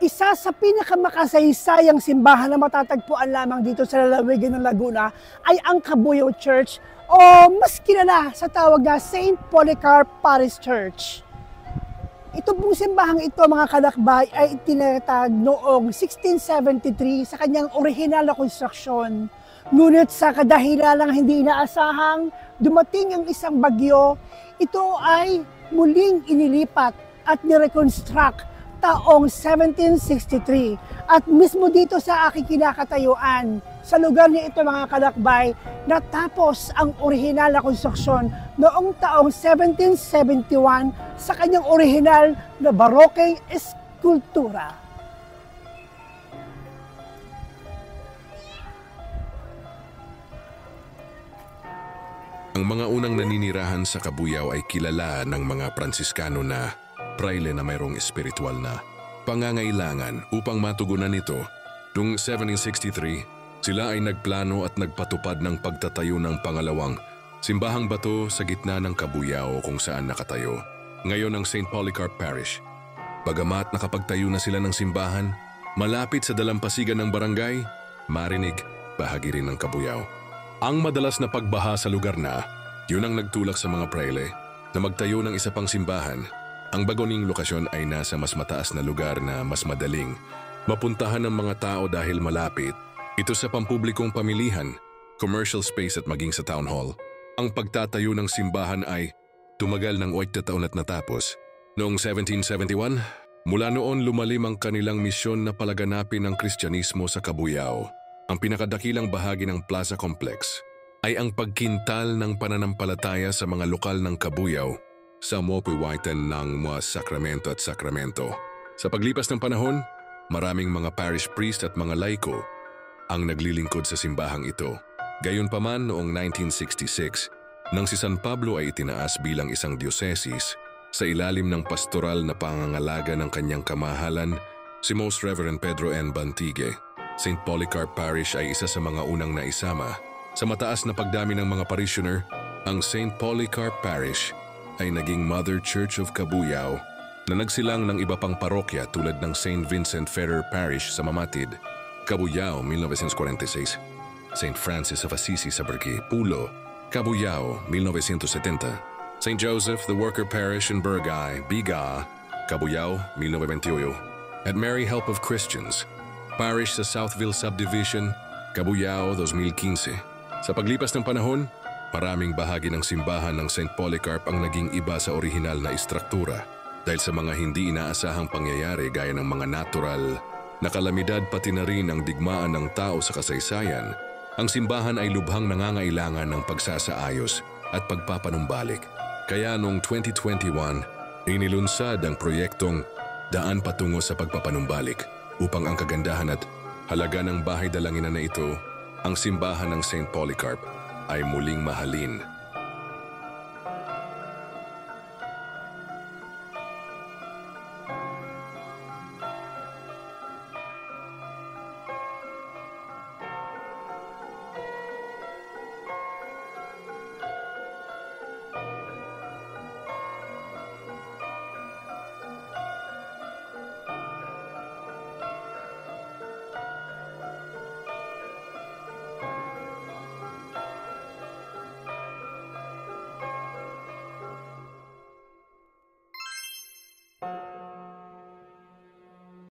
Isa sa pinakamakasaysayang simbahan na matatagpuan lamang dito sa lalawigan ng Laguna ay ang Cabuyao Church o mas kilala sa tawag na St. Polycarp Parish Church. Ito pong simbahang ito mga kalakbay ay itinatag noong 1673 sa kanyang orihinal na konstruksyon. Ngunit sa kadahilalang hindi inaasahang dumating ang isang bagyo, ito ay muling inilipat at nireconstruct taong 1763 at mismo dito sa aking kinakatayuan, sa lugar niya ito mga kalakbay, natapos ang orihinal na konstruksyon noong taong 1771 sa kanyang orihinal na barokeng eskultura. Ang mga unang naninirahan sa Cabuyao ay kilala ng mga Pransiskano na praile na mayroong espiritual na pangangailangan. Upang matugunan ito, noong 1763, sila ay nagplano at nagpatupad ng pagtatayo ng pangalawang simbahang bato sa gitna ng Cabuyao kung saan nakatayo ngayon ang St. Polycarp Parish. Bagamat nakapagtayo na sila ng simbahan, malapit sa dalampasigan ng barangay, marinig, bahagi rin ng Cabuyao. Ang madalas na pagbaha sa lugar na, yun ang nagtulak sa mga praile na magtayo ng isa pang simbahan. Ang bagoning lokasyon ay nasa mas mataas na lugar na mas madaling mapuntahan ng mga tao dahil malapit ito sa pampublikong pamilihan, commercial space at maging sa town hall. Ang pagtatayo ng simbahan ay tumagal ng 8 taon at natapos. Noong 1771, mula noon lumalim ang kanilang misyon na palaganapin ang Kristyanismo sa Cabuyao. Ang pinakadakilang bahagi ng Plaza Complex ay ang pagkintal ng pananampalataya sa mga lokal ng Cabuyao sa mapiwitan ng mga sakramento at sakramento. Sa paglipas ng panahon, maraming mga parish priest at mga laiko ang naglilingkod sa simbahang ito. Gayunpaman noong 1966, nang si San Pablo ay itinaas bilang isang dioceses sa ilalim ng pastoral na pangangalaga ng kanyang kamahalan, si Most Reverend Pedro N. Bantigue, St. Polycarp Parish ay isa sa mga unang naisama. Sa mataas na pagdami ng mga parishioner, ang St. Polycarp Parish ay naging Mother Church of Cabuyao na nagsilang ng iba pang parokya tulad ng St. Vincent Ferrer Parish sa Mamatid, Cabuyao 1946, St. Francis of Assisi sa Barangay Pulo, Cabuyao 1970, St. Joseph the Worker Parish in Barangay Biga, Cabuyao 1928, at Mary Help of Christians Parish sa Southville Subdivision, Cabuyao 2015. Sa paglipas ng panahon, maraming bahagi ng simbahan ng St. Polycarp ang naging iba sa orihinal na istruktura dahil sa mga hindi inaasahang pangyayari gaya ng mga natural na kalamidad pati na rin ang digmaan ng tao sa kasaysayan. Ang simbahan ay lubhang nangangailangan ng pagsasaayos at pagpapanumbalik. Kaya noong 2021, inilunsad ang proyektong Daan Patungo sa Pagpapanumbalik upang ang kagandahan at halaga ng bahay dalanginan na ito, ang simbahan ng St. Polycarp, ay muling mahalin